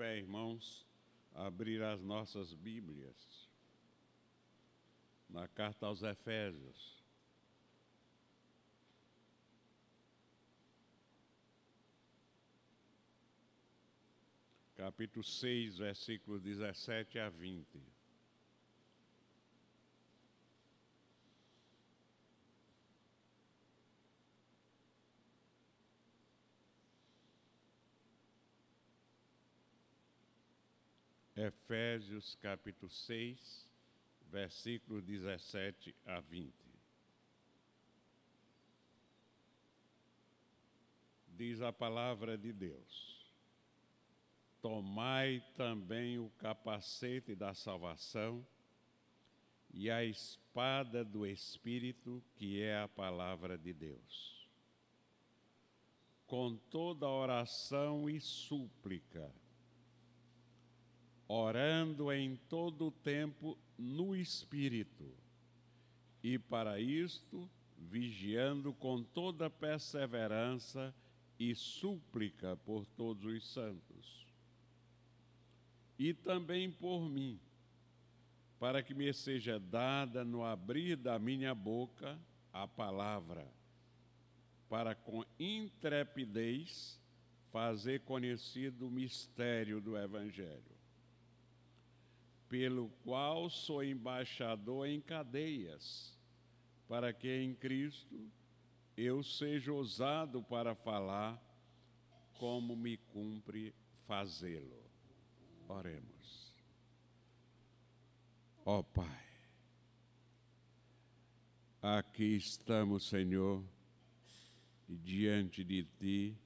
pé, irmãos, abrir as nossas Bíblias na carta aos Efésios. Capítulo 6, versículos 17 a 20. Efésios, capítulo 6, versículos 17 a 20. Diz a palavra de Deus: tomai também o capacete da salvação e a espada do Espírito, que é a palavra de Deus. Com toda oração e súplica, orando em todo o tempo no Espírito, e para isto, vigiando com toda perseverança e súplica por todos os santos. E também por mim, para que me seja dada no abrir da minha boca a palavra, para com intrepidez fazer conhecido o mistério do Evangelho, pelo qual sou embaixador em cadeias, para que em Cristo eu seja ousado para falar como me cumpre fazê-lo. Oremos. Ó Pai, aqui estamos, Senhor, diante de Ti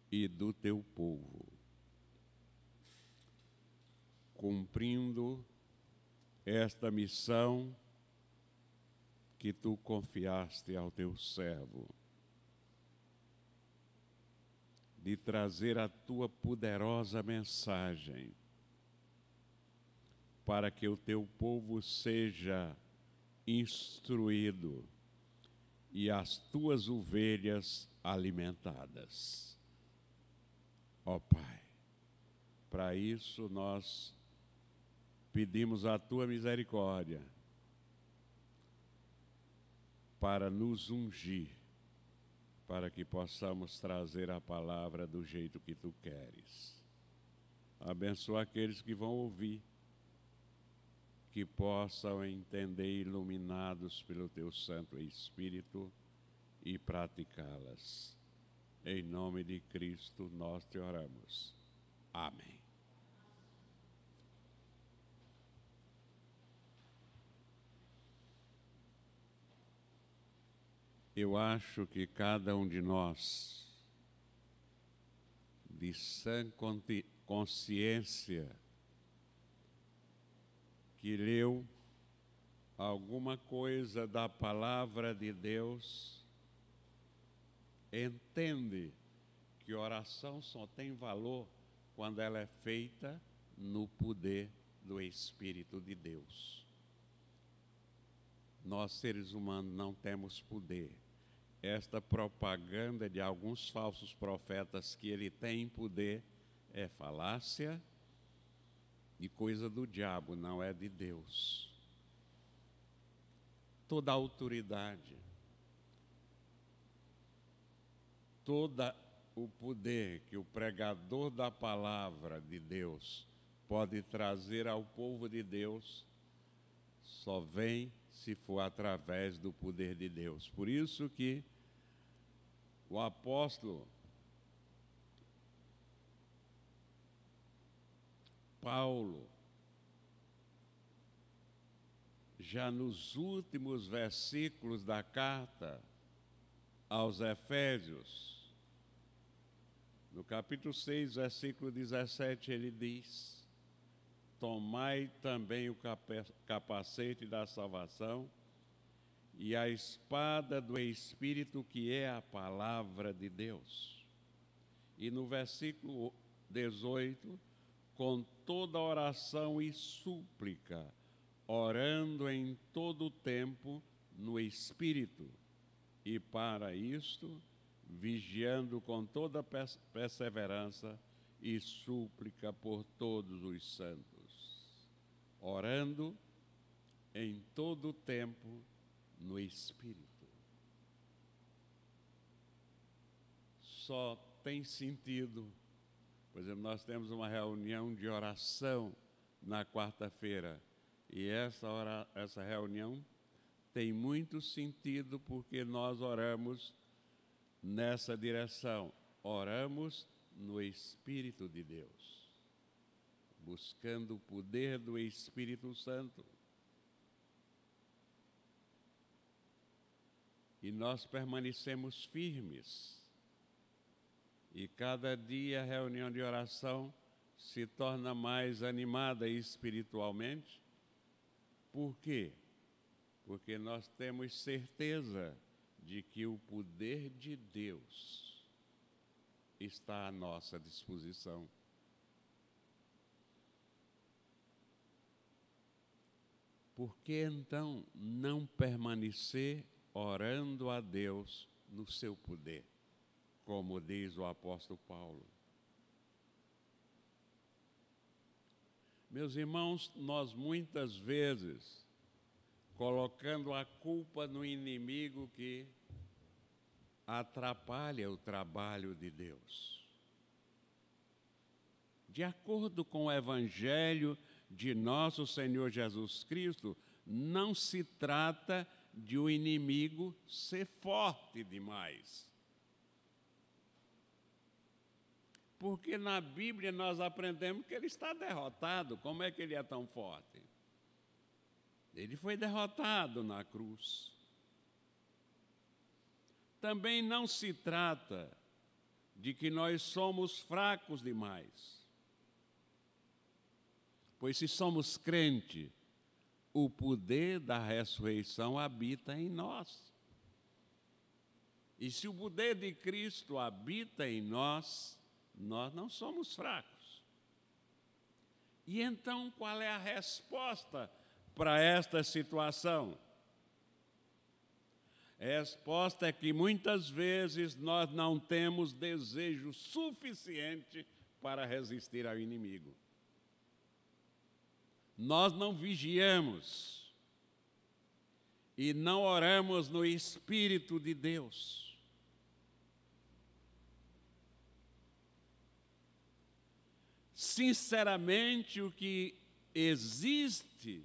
e do Teu povo, cumprindo esta missão que Tu confiaste ao Teu servo, de trazer a Tua poderosa mensagem, para que o Teu povo seja instruído e as Tuas ovelhas alimentadas. Ó Pai, para isso nós pedimos a Tua misericórdia, para nos ungir, para que possamos trazer a palavra do jeito que Tu queres. Abençoa aqueles que vão ouvir, que possam entender, iluminados pelo Teu Santo Espírito, e praticá-las. Em nome de Cristo nós te oramos. Amém. Eu acho que cada um de nós, de sã consciência, que leu alguma coisa da palavra de Deus, entende que oração só tem valor quando ela é feita no poder do Espírito de Deus. Nós, seres humanos, não temos poder. Esta propaganda de alguns falsos profetas que ele tem poder é falácia e coisa do diabo, não é de Deus. Toda a autoridade, todo o poder que o pregador da palavra de Deus pode trazer ao povo de Deus, só vem se for através do poder de Deus. Por isso que o apóstolo Paulo, já nos últimos versículos da carta aos Efésios, no capítulo 6, versículo 17, ele diz: tomai também o capacete da salvação e a espada do Espírito, que é a palavra de Deus. E no versículo 18, com toda oração e súplica, orando em todo o tempo no Espírito, e para isto, vigiando com toda perseverança e súplica por todos os santos, orando em todo o tempo no Espírito. Só tem sentido, por exemplo, nós temos uma reunião de oração na quarta-feira, e essa reunião tem muito sentido porque nós oramos nessa direção, oramos no Espírito de Deus, buscando o poder do Espírito Santo. E nós permanecemos firmes. E cada dia a reunião de oração se torna mais animada espiritualmente. Por quê? Porque nós temos certeza de que o poder de Deus está à nossa disposição. Por que então não permanecer orando a Deus no seu poder, como diz o apóstolo Paulo? Meus irmãos, nós muitas vezes, colocando a culpa no inimigo que atrapalha o trabalho de Deus. De acordo com o Evangelho de nosso Senhor Jesus Cristo, não se trata de o inimigo ser forte demais. Porque na Bíblia nós aprendemos que ele está derrotado. Como é que ele é tão forte? Ele foi derrotado na cruz. Também não se trata de que nós somos fracos demais. Pois se somos crentes, o poder da ressurreição habita em nós. E se o poder de Cristo habita em nós, nós não somos fracos. E então, qual é a resposta para esta situação? A resposta é que muitas vezes nós não temos desejo suficiente para resistir ao inimigo. Nós não vigiamos e não oramos no Espírito de Deus. Sinceramente, o que existe,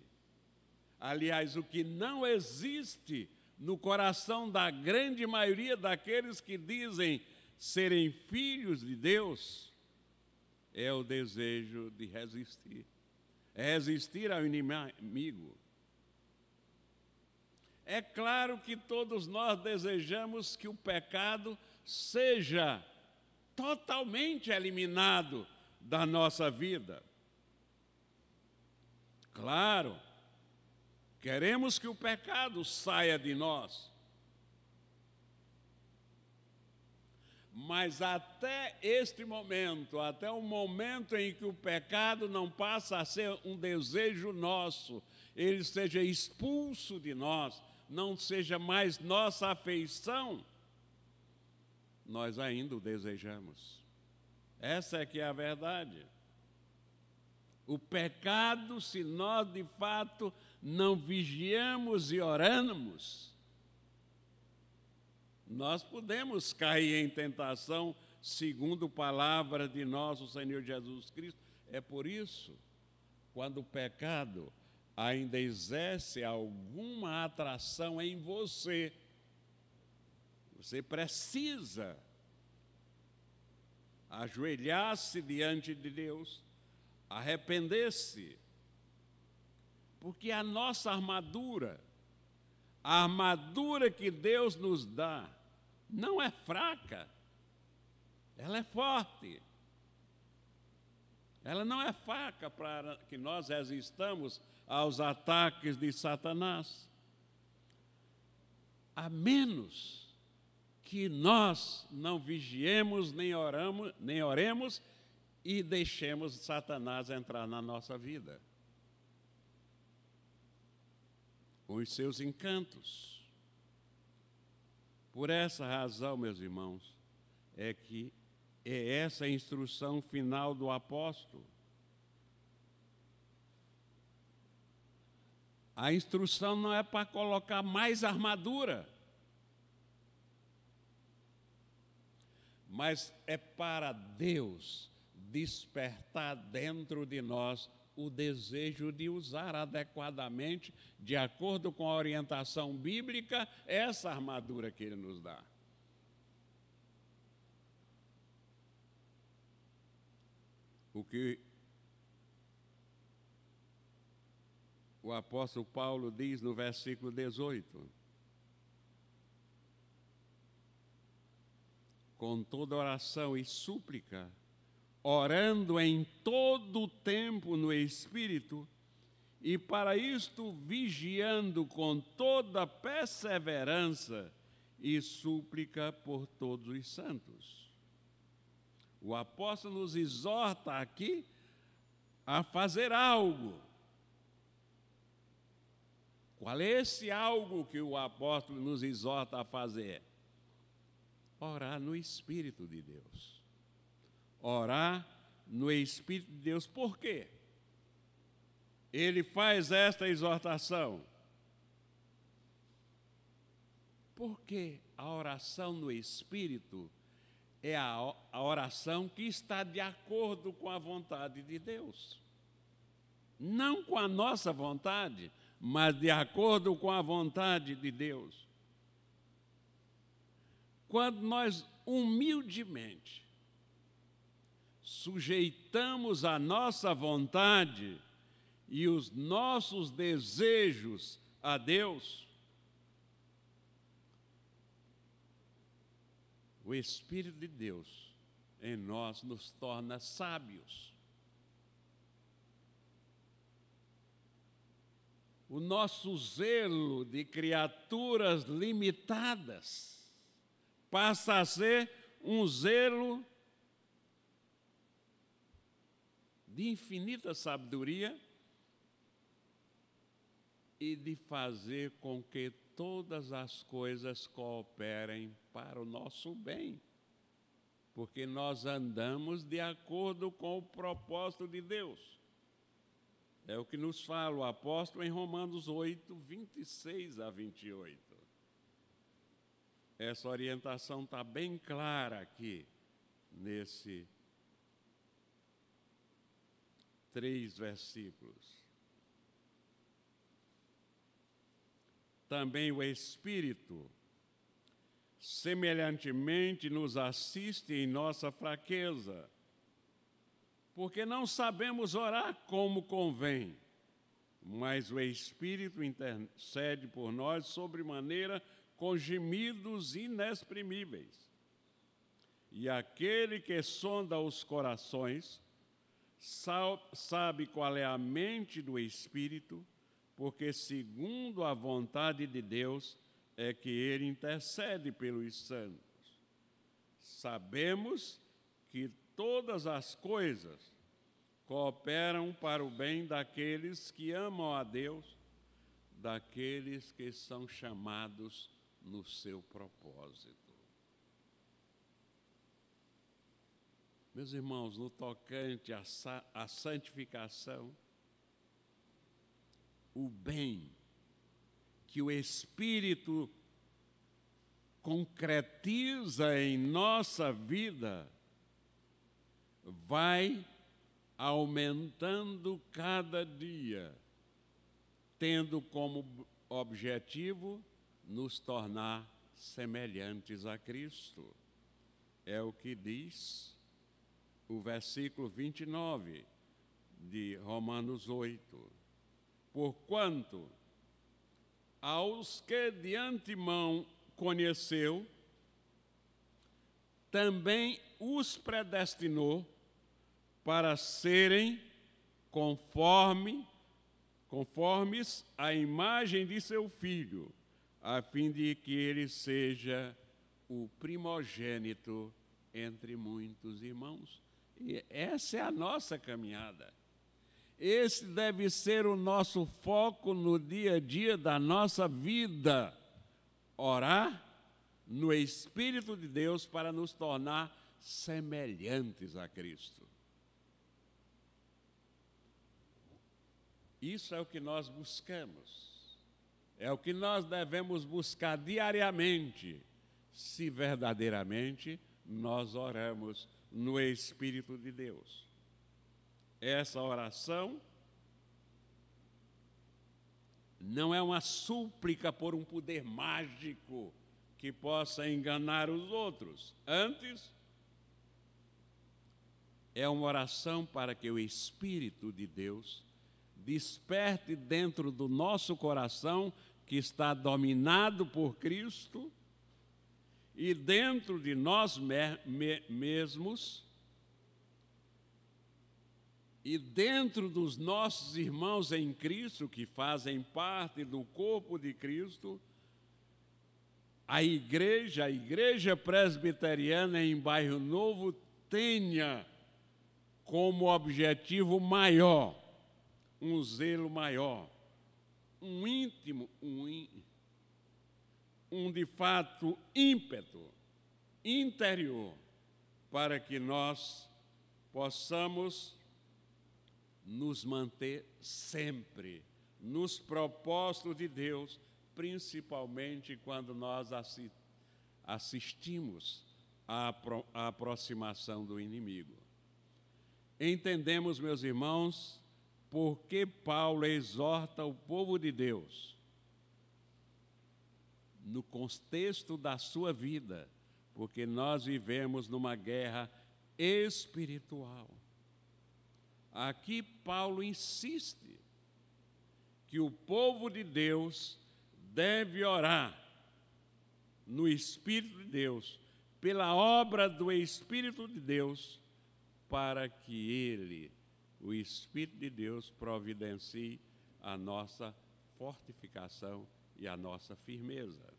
aliás, o que não existe no coração da grande maioria daqueles que dizem serem filhos de Deus, é o desejo de resistir. É resistir ao inimigo. É claro que todos nós desejamos que o pecado seja totalmente eliminado da nossa vida. Claro, queremos que o pecado saia de nós. Mas até este momento, até o momento em que o pecado não passa a ser um desejo nosso, ele seja expulso de nós, não seja mais nossa afeição, nós ainda o desejamos. Essa é que é a verdade. O pecado, se nós de fato não vigiamos e oramos, nós podemos cair em tentação, segundo a palavra de nosso Senhor Jesus Cristo. É por isso, quando o pecado ainda exerce alguma atração em você, você precisa ajoelhar-se diante de Deus, arrepender-se, porque a nossa armadura, a armadura que Deus nos dá, não é fraca, ela é forte. Ela não é fraca para que nós resistamos aos ataques de Satanás. A menos que nós não vigiemos, nem oremos e deixemos Satanás entrar na nossa vida com os seus encantos. Por essa razão, meus irmãos, é que É essa a instrução final do apóstolo. A instrução não é para colocar mais armadura, mas é para Deus despertar dentro de nós o desejo de usar adequadamente, de acordo com a orientação bíblica, essa armadura que Ele nos dá. O que o apóstolo Paulo diz no versículo 18: com toda oração e súplica, orando em todo o tempo no Espírito, e para isto vigiando com toda perseverança e súplica por todos os santos. O apóstolo nos exorta aqui a fazer algo. Qual é esse algo que o apóstolo nos exorta a fazer? Orar no Espírito de Deus. Orar no Espírito de Deus. Por quê? Ele faz esta exortação. Porque a oração no Espírito é a oração que está de acordo com a vontade de Deus. Não com a nossa vontade, mas de acordo com a vontade de Deus. Quando nós humildemente sujeitamos a nossa vontade e os nossos desejos a Deus, o Espírito de Deus em nós nos torna sábios. O nosso zelo de criaturas limitadas passa a ser um zelo de infinita sabedoria e de fazer com que todas as coisas cooperem para o nosso bem, porque nós andamos de acordo com o propósito de Deus. É o que nos fala o apóstolo em Romanos 8, 26 a 28. Essa orientação está bem clara aqui, nesse 3 versículos. Também o Espírito, semelhantemente, nos assiste em nossa fraqueza, porque não sabemos orar como convém, mas o Espírito intercede por nós sobremaneira com gemidos inexprimíveis. E aquele que sonda os corações sabe qual é a mente do Espírito, porque segundo a vontade de Deus é que ele intercede pelos santos. Sabemos que todas as coisas cooperam para o bem daqueles que amam a Deus, daqueles que são chamados no seu propósito. Meus irmãos, no tocante à santificação, o bem que o Espírito concretiza em nossa vida vai aumentando cada dia, tendo como objetivo nos tornar semelhantes a Cristo. É o que diz o versículo 29 de Romanos 8. Porquanto, aos que de antemão conheceu, também os predestinou para serem conformes à imagem de seu Filho, a fim de que ele seja o primogênito entre muitos irmãos. E essa é a nossa caminhada. Esse deve ser o nosso foco no dia a dia da nossa vida. Orar no Espírito de Deus para nos tornar semelhantes a Cristo. Isso é o que nós buscamos. É o que nós devemos buscar diariamente, se verdadeiramente nós oramos no Espírito de Deus. Essa oração não é uma súplica por um poder mágico que possa enganar os outros. Antes, é uma oração para que o Espírito de Deus desperte dentro do nosso coração, que está dominado por Cristo, e dentro de nós mesmos, e dentro dos nossos irmãos em Cristo, que fazem parte do corpo de Cristo, a igreja presbiteriana em Bairro Novo tenha como objetivo maior, um zelo maior, um íntimo, de fato ímpeto interior, para que nós possamos nos manter sempre nos propósitos de Deus, principalmente quando nós assistimos à aproximação do inimigo. Entendemos, meus irmãos, por que Paulo exorta o povo de Deus no contexto da sua vida, porque nós vivemos numa guerra espiritual. Aqui Paulo insiste que o povo de Deus deve orar no Espírito de Deus, pela obra do Espírito de Deus, para que ele, o Espírito de Deus, providencie a nossa fortificação e a nossa firmeza.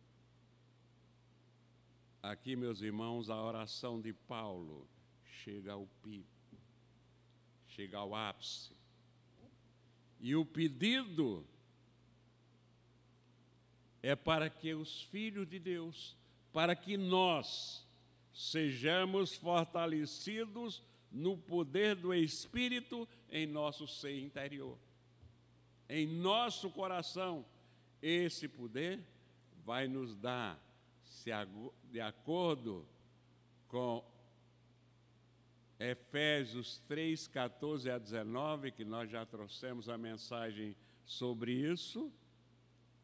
Aqui, meus irmãos, a oração de Paulo chega ao pico, chega ao ápice. E o pedido é para que os filhos de Deus, para que nós sejamos fortalecidos no poder do Espírito em nosso ser interior. Em nosso coração, esse poder vai nos dar, de acordo com Efésios 3, 14 a 19, que nós já trouxemos a mensagem sobre isso,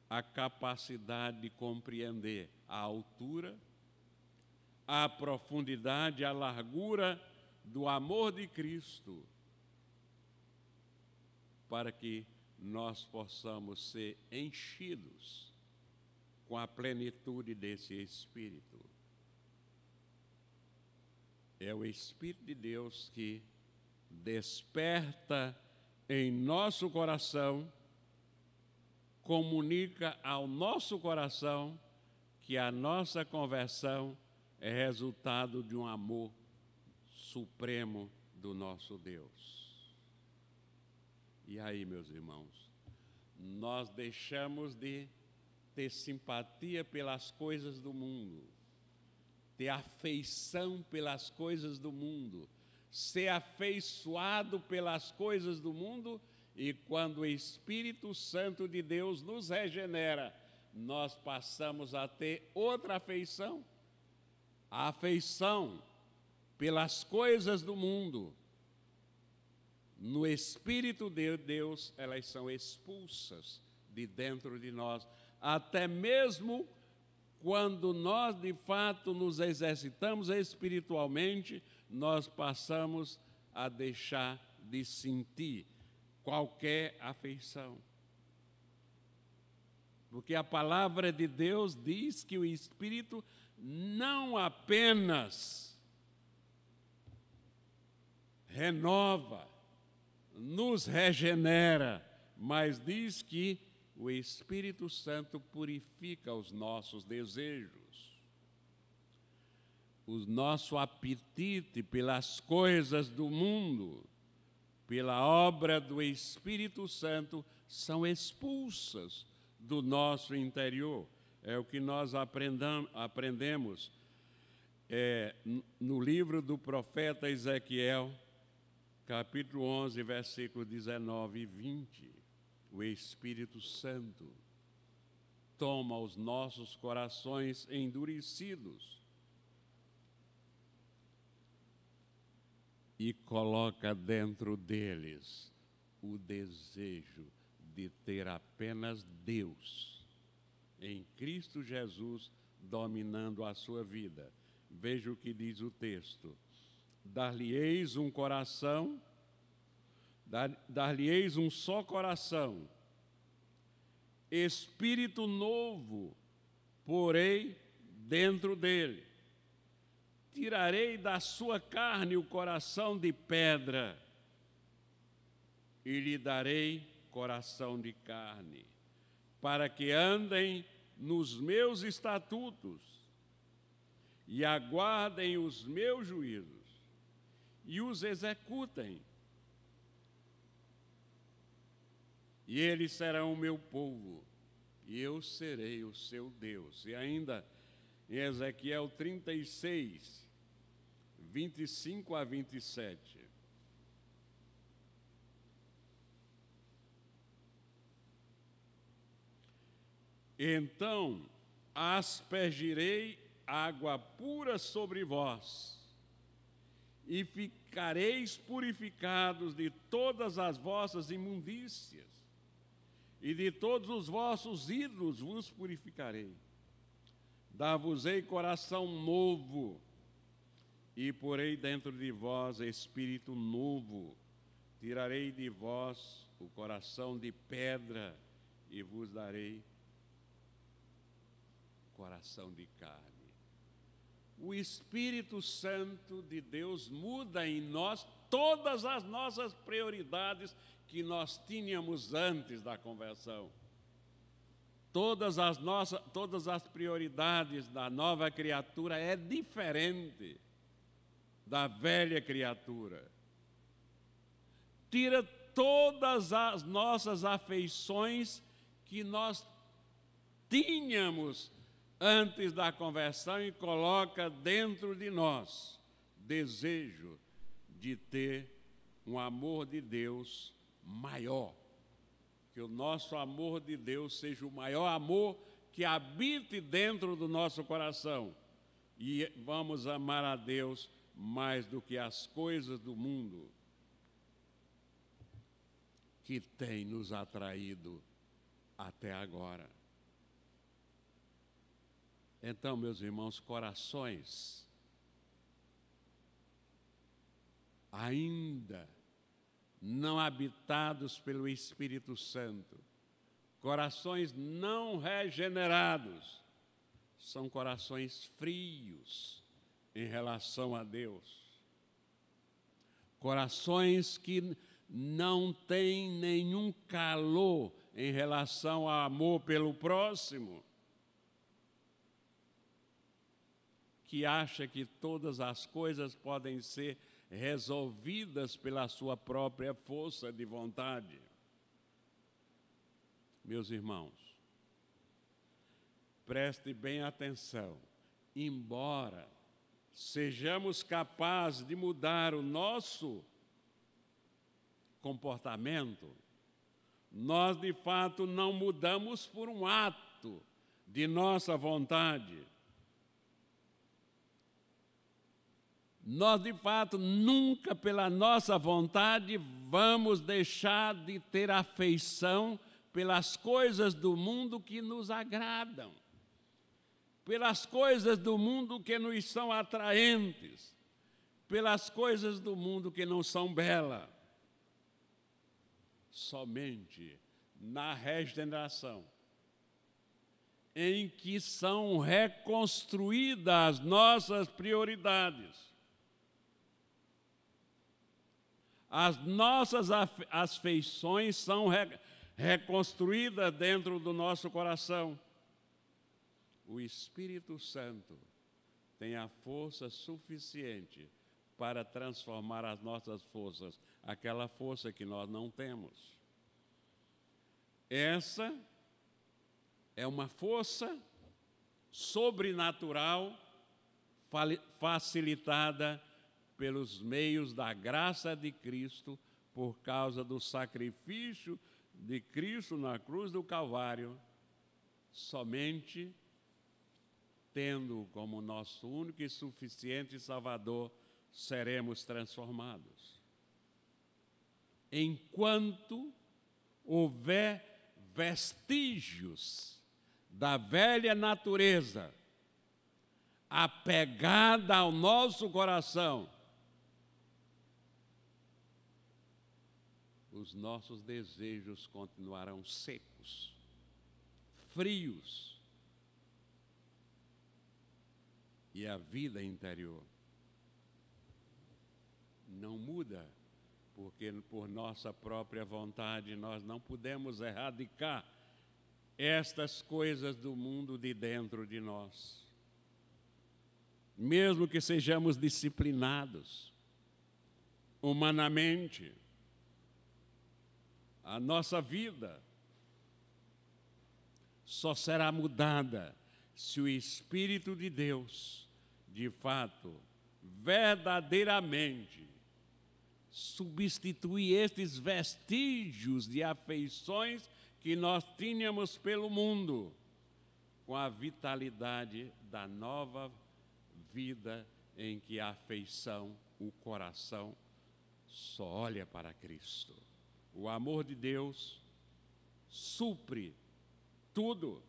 a capacidade de compreender a altura, a profundidade, a largura do amor de Cristo, para que nós possamos ser enchidos com a plenitude desse Espírito. É o Espírito de Deus que desperta em nosso coração, comunica ao nosso coração que a nossa conversão é resultado de um amor supremo do nosso Deus. E aí, meus irmãos, nós deixamos de ter simpatia pelas coisas do mundo, ter afeição pelas coisas do mundo, ser afeiçoado pelas coisas do mundo, e quando o Espírito Santo de Deus nos regenera, nós passamos a ter outra afeição, a afeição pelas coisas do mundo. No Espírito de Deus, elas são expulsas de dentro de nós, até mesmo quando nós, de fato, nos exercitamos espiritualmente, nós passamos a deixar de sentir qualquer afeição. Porque a palavra de Deus diz que o Espírito não apenas renova, nos regenera, mas diz que o Espírito Santo purifica os nossos desejos, o nosso apetite pelas coisas do mundo, pela obra do Espírito Santo, são expulsas do nosso interior. É o que nós aprendemos no livro do profeta Ezequiel, capítulo 11, versículos 19 e 20, o Espírito Santo toma os nossos corações endurecidos e coloca dentro deles o desejo de ter apenas Deus em Cristo Jesus dominando a sua vida. Veja o que diz o texto: dar-lhe-eis um coração, dar-lhe-eis um só coração, espírito novo porei dentro dele. Tirarei da sua carne o coração de pedra e lhe darei coração de carne, para que andem nos meus estatutos e aguardem os meus juízos e os executem. E eles serão o meu povo, e eu serei o seu Deus. E ainda em Ezequiel 36, 25 a 27. Então aspergirei água pura sobre vós, e ficareis purificados de todas as vossas imundícias, e de todos os vossos ídolos vos purificarei. Dar-vos-ei coração novo, e porei dentro de vós espírito novo. Tirarei de vós o coração de pedra, e vos darei coração de carne. O Espírito Santo de Deus muda em nós todas as nossas prioridades que nós tínhamos antes da conversão. Todas as prioridades da nova criatura é diferente da velha criatura. Tira todas as nossas afeições que nós tínhamos antes da conversão e coloca dentro de nós desejo de ter um amor de Deus maior. Que o nosso amor de Deus seja o maior amor que habite dentro do nosso coração. E vamos amar a Deus mais do que as coisas do mundo que tem nos atraído até agora. Então, meus irmãos, corações ainda não habitados pelo Espírito Santo, corações não regenerados, são corações frios em relação a Deus. Corações que não têm nenhum calor em relação ao amor pelo próximo, que acha que todas as coisas podem ser resolvidas pela sua própria força de vontade. Meus irmãos, preste bem atenção. Embora sejamos capazes de mudar o nosso comportamento, nós de fato não mudamos por um ato de nossa vontade. Nós, de fato, nunca pela nossa vontade vamos deixar de ter afeição pelas coisas do mundo que nos agradam, pelas coisas do mundo que nos são atraentes, pelas coisas do mundo que não são belas. Somente na regeneração, em que são reconstruídas as nossas prioridades, as nossas afeições são reconstruídas dentro do nosso coração. O Espírito Santo tem a força suficiente para transformar as nossas forças, aquela força que nós não temos. Essa é uma força sobrenatural facilitada pelos meios da graça de Cristo, por causa do sacrifício de Cristo na cruz do Calvário, somente tendo-o como nosso único e suficiente Salvador, seremos transformados. Enquanto houver vestígios da velha natureza apegada ao nosso coração, os nossos desejos continuarão secos, frios, e a vida interior não muda, porque por nossa própria vontade nós não podemos erradicar estas coisas do mundo de dentro de nós. Mesmo que sejamos disciplinados humanamente, a nossa vida só será mudada se o Espírito de Deus, de fato, verdadeiramente, substituir estes vestígios de afeições que nós tínhamos pelo mundo, com a vitalidade da nova vida em que a afeição, o coração, só olha para Cristo. O amor de Deus supre tudo.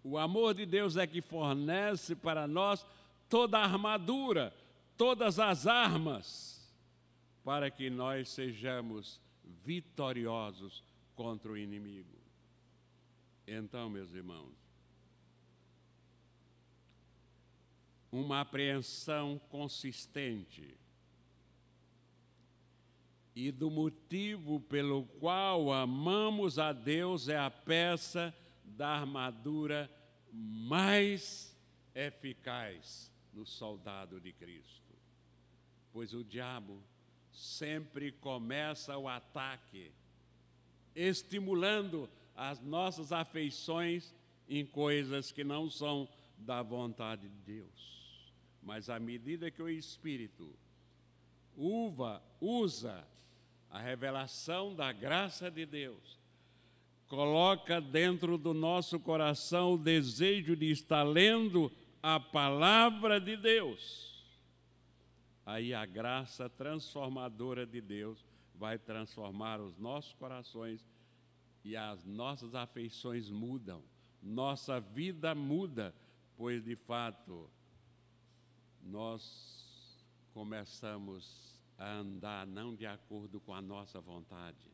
O amor de Deus é que fornece para nós toda a armadura, todas as armas, para que nós sejamos vitoriosos contra o inimigo. Então, meus irmãos, uma apreensão consistente e do motivo pelo qual amamos a Deus é a peça da armadura mais eficaz no soldado de Cristo. Pois o diabo sempre começa o ataque, estimulando as nossas afeições em coisas que não são da vontade de Deus. Mas à medida que o Espírito usa a revelação da graça de Deus, coloca dentro do nosso coração o desejo de estar lendo a palavra de Deus, aí a graça transformadora de Deus vai transformar os nossos corações e as nossas afeições mudam, nossa vida muda, pois de fato nós começamos a andar não de acordo com a nossa vontade,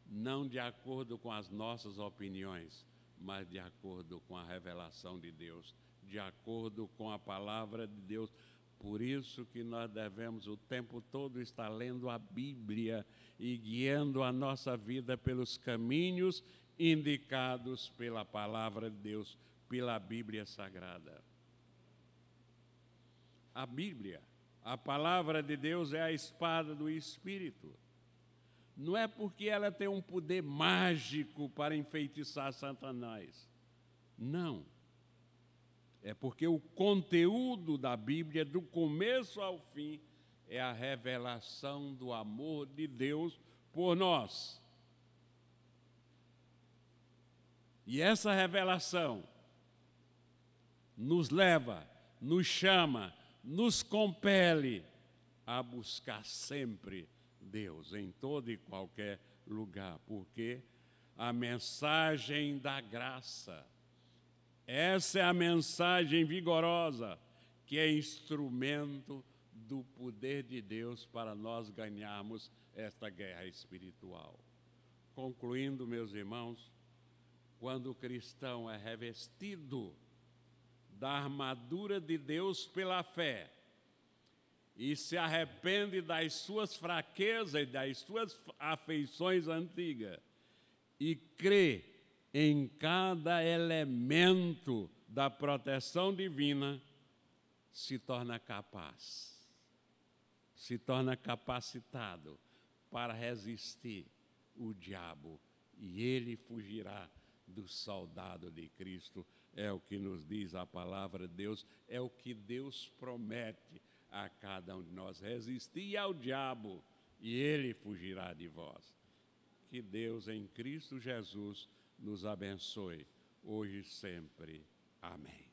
não de acordo com as nossas opiniões, mas de acordo com a revelação de Deus, de acordo com a palavra de Deus. Por isso que nós devemos o tempo todo estar lendo a Bíblia e guiando a nossa vida pelos caminhos indicados pela palavra de Deus, pela Bíblia Sagrada. A Bíblia, a palavra de Deus, é a espada do Espírito. Não é porque ela tem um poder mágico para enfeitiçar Satanás. Não. É porque o conteúdo da Bíblia, do começo ao fim, é a revelação do amor de Deus por nós. E essa revelação nos leva, nos chama, nos compele a buscar sempre Deus em todo e qualquer lugar, porque a mensagem da graça, essa é a mensagem vigorosa, que é instrumento do poder de Deus para nós ganharmos esta guerra espiritual. Concluindo, meus irmãos, quando o cristão é revestido da armadura de Deus pela fé e se arrepende das suas fraquezas e das suas afeições antigas e crê em cada elemento da proteção divina, se torna capaz, se torna capacitado para resistir o diabo, e ele fugirá do soldado de Cristo é o que nos diz a palavra de Deus, é o que Deus promete a cada um de nós. Resistir ao diabo e ele fugirá de vós. Que Deus em Cristo Jesus nos abençoe, hoje e sempre. Amém.